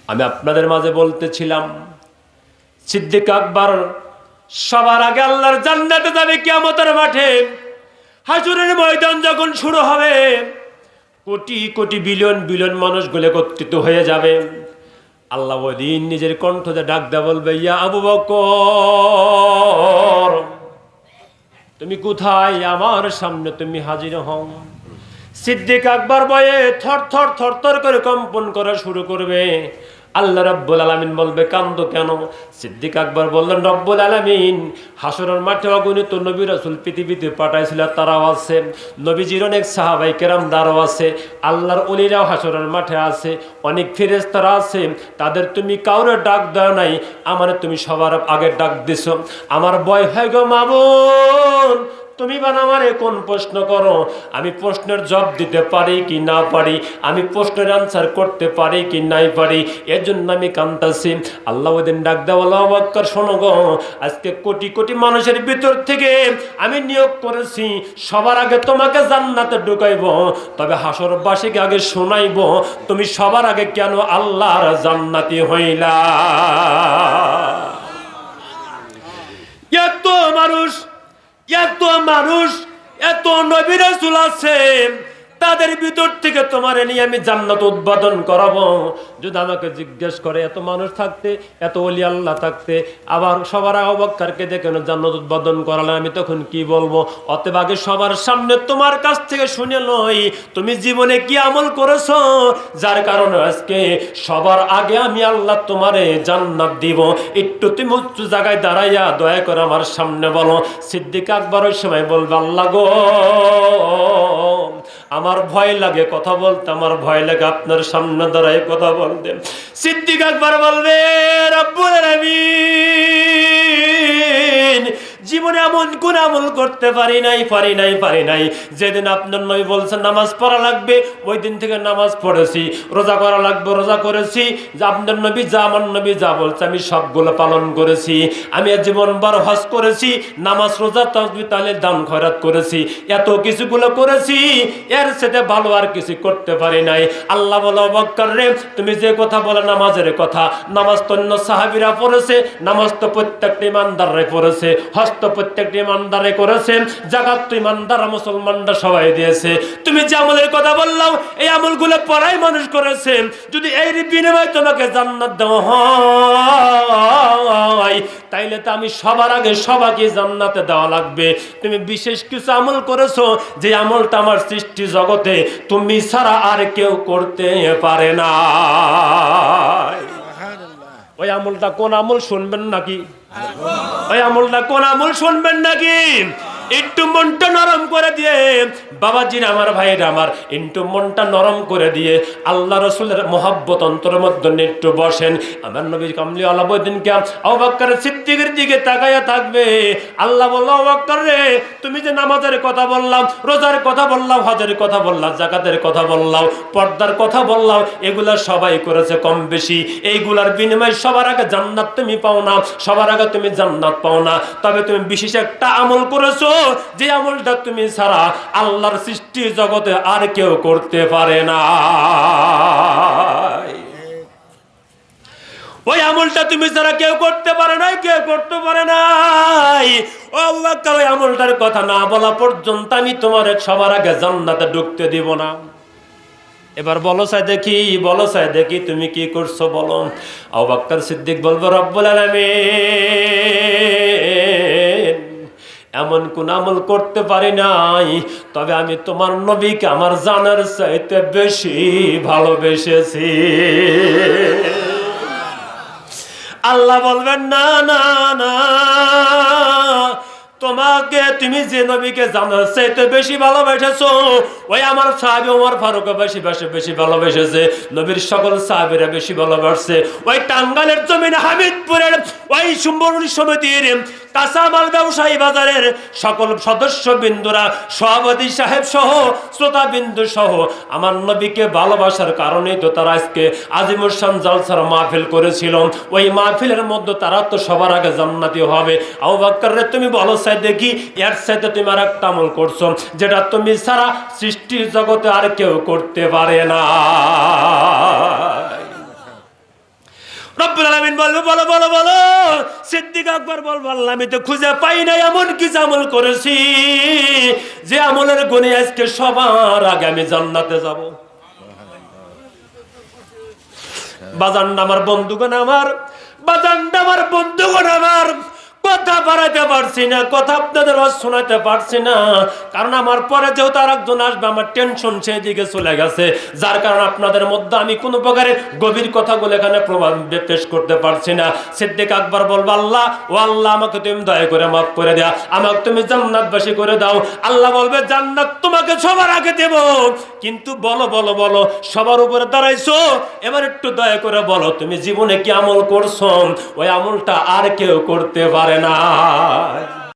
আমি আপনাদের মাঝে বলতেছিলাম, সিদ্দিক আকবর সবার আগে আল্লাহর জান্নাতে যাবে কিয়ামতের মাঠে। হাসরের ময়দান যখন শুরু হবে, কোটি কোটি বিলিয়ন বিলিয়ন মানুষগুলো একত্রিত হয়ে যাবে। আল্লাহ ওই দিন নিজের কণ্ঠে ডাক দেয়া বলবে, ইয়া আবু বকর, তুমি কোথায়? আমার সামনে তুমি হাজির হও। সিদ্দিক আকবর ভয়ে থর থর থর থর করে কম্পন করা শুরু করবে। আল্লাহ রাব্বুল আলামিন বলবে, কান্দো কেন? সিদ্দিক আকবর বললেন, রব্বুল আলামিন হাসরের মাঠে অগণিত নবী রাসূল পৃথিবীতে পাঠাইছিল, তারাও আছে, নবীজির অনেক সাহাবায়ে কেরাম দাঁড়াও আছে, আল্লাহর ওলিরাও হাসরের মাঠে আছে, অনেক ফেরেশতারা আছে, তাদের তুমি কাউরে ডাক দাও নাই, আমারে তুমি সবার আগে ডাক দিছো। আমার ভয় হয় গো মামুন, তুমি আমারে কোন প্রশ্ন করো, আমি প্রশ্নের জবাব দিতে পারি কি না পারি, আমি প্রশ্নের আনসার করতে পারি কি নাই পারি, এর জন্য আমি কাঁদতাছি। আল্লাহ ওদিন ডাক দেওয়া, আল্লাহু আকবার, শোনো গো, আজকে কোটি কোটি মানুষের ভিতর থেকে আমি নিয়োগ করেছি সবার আগে তোমাকে জান্নাতে ঢুকাইব, তবে হাসরবাসীকে আগে শোনাইব তুমি সবার আগে কেন আল্লাহর জান্নাতি হইলা। এত মানুষ, এত মানুষ, এত নবী রাসূল আছে, তাদের ভিতর থেকে তোমারে নিয়ে আমি জান্নাত উদ্বোধন করাবো। যদি আমাকে জিজ্ঞেস করে, এত মানুষ থাকতে, এত ওলি আল্লাহ থাকতে আবার সবার আবু বকরকে দেখে জান্নাত উদ্বোধন করালে আমি তখন কি বলবো? অতএব আগে সবার সামনে তোমার কাছ থেকে শুনে লই, তুমি জীবনে কি আমল করেছো যার কারণে আজকে সবার আগে আমি আল্লাহ তোমারে জান্নাত দিব। একটু তুমি উচ্চ জায়গায় দাঁড়াইয়া দয়া করে আমার সামনে বলো। সিদ্দিক আকবর ওই সময় বলবে, আল্লাহ গো, আমার ভয় লাগে কথা বলতে, আমার ভয় লাগে আপনার সামনে দাঁড়ায় কথা বলতে। সিদ্দিক আকবর বলবে, রব্বুল আলামিন জীবনে এমন কোন আমল করতে পারি নাই। যেদিন আপনার নবী বলছেন নামাজ পড়া লাগবে, ওই দিন থেকে নামাজ পড়েছি, রোজা করা লাগবে রোজা করেছি, যে আপনার নবী যা, আমার নবী যা বলছে আমি সবগুলো পালন করেছি। আমি জীবনভর হজ করেছি, নামাজ রোজা তাসবিহ তাহলিল দান খয়রাত করেছি, এত কিছুগুলো করেছি, এর সাথে ভালো আর কিছু করতে পারি নাই। আল্লাহ বলো, আবু বকর রে, তুমি যে কথা বলে নামাজের কথা, নামাজ তো অন্য সাহাবীরা পড়েছে, নামাজ তো প্রত্যেকটা ইমানদাররা পড়েছে, হজ তো প্রত্যেকটা ইমানদারে করেছে, যাকাত তো ইমানদার মুসলমানরা সবাই দিয়েছে, তুমি যে আমলের কথা বললাম এই আমলগুলো পড়াই মানুষ করেছে, যদি এই বিনিময়ে তোমাকে জান্নাত দেওয়া হয় তাইলে তো আমি সবার আগে সবাইকে জান্নাতে দেওয়া লাগবে। তুমি বিশেষ কিছু আমল করেছো, যে আমলটা আমার সৃষ্টি জগতে তুমি ছাড়া আর কেউ করতে পারে না। ওই আমলটা কোন আমল শুনবেন নাকি? ওই আমলটা কোন আমল শুনবেন নাকি? একটু মনটা নরম করে দিয়ে, বাবাজির আমার ভাইয়ের আমার, একটু মনটা নরম করে দিয়ে আল্লাহ রাসূলের মহব্বত অন্তরের মধ্যে একটু বসেন। আমার নবী কামলি আলাউদ্দিনকে আবু বকর সিদ্দিকের দিকে তাকায়া থাকবে। আল্লাহ বলল, আবু বকর রে, তুমি যে নামাজের কথা বললাম, রোজার কথা বললাম, হজের কথা বললাম, যাকাতের কথা বললাম, পর্দার কথা বললাম, এগুলা সবাই করেছে কম বেশি, এইগুলার বিনিময়ে সবার আগে জান্নাত তুমি পাও না, সবার আগে তুমি জান্নাত পাও না, তবে তুমি বিশেষ একটা আমল করেছো, যে আমলটা তুমি ছাড়া আল্লাহর সৃষ্টি জগতে আর কেউ করতে পারে না। ওই আমলটা তুমি ছাড়া কেউ করতে পারে নাই, কেউ করতে পারে নাই। ও আবু বকর, ওই আমলটার কথা না বলা পর্যন্ত আমি তোমার সবার আগে জান্নাতে ঢুকতে দিব না। এবার বলো চাই দেখি তুমি কি করছো বলো। আবু বকর সিদ্দিক বলবো, রব্বুল আলামিন এমন কোন আমল করতে পারি নাই, তবে আমি তোমার নবীকে আমার জানার চাইতে বেশি ভালোবেসেছি। আল্লাহ বলবেন, না না না, তোমাকে তুমি যে নবীকে জানার চাইতে বেশি ভালোবেসেছো, ওই আমার সাহাবী ওমর ফারুক বেশি ভালোবেসেছে, নবীর সকল সাহাবীরা বেশি ভালোবাসছে। ওই টাঙ্গাইলের জমিনে হামিদপুরের ওই সুম্বরণী সমিতির কাঁচামাল ব্যবসায়ী বাজারের সকল সদস্য বিন্দুরা, সভাপতি সাহেব সহ, শ্রোতা বিন্দু সহ আমার নবীকে ভালোবাসার কারণেই তো তারা আজকে আজিমুরশান জালসার মাহফিল করেছিল। ওই মাহফিলের মধ্যে তারা তো সবার আগে জান্নাতি হবে। আবু বকর রে, তুমি বলো চাই দেখি, এর সাথে তুমি আর একটা আমল করছো যেটা তুমি ছাড়া সৃষ্টির জগতে আর কেউ করতে পারে না। বলবে বলো বলো বলো। সিদ্দিক আকবর বলবো আল্লাহ আমি তো খুঁজে পাই নাই এমন কিছু আমল করেছি যে আমলের গুণে আজকে সবার আগে আমি জান্নাতে যাব। বাজানটা আমার বন্ধুগণ, আমার বাজানটা আমার বন্ধুগণ, আমার কথা বাড়াতে পারছি না, কথা আপনাদের শোনাতে পারছি না, কারণ আমার পরে যেহেতু আর একজন আসবে আমার টেনশন সেই দিকে চলে গেছে, যার কারণে আপনাদের মধ্যে আমি কোনো প্রকারের গভীর কথাগুলো এখানে প্রমাণ পেশ করতে পারছি না। সিদ্দিক আকবর বলবো আল্লাহ, ও আল্লাহ আমাকে তুমি দয়া করে মাফ করে দাও, আমাকে তুমি জান্নাতবাসী করে দাও। আল্লাহ বলবে জান্নাত তোমাকে সবার আগে দেব, কিন্তু বলো বলো বলো, সবার উপরে দাঁড়াইছো, এবার একটু দয়া করে বলো তুমি জীবনে কি আমল করছো ওই আমলটা আর কেউ করতে পারে না।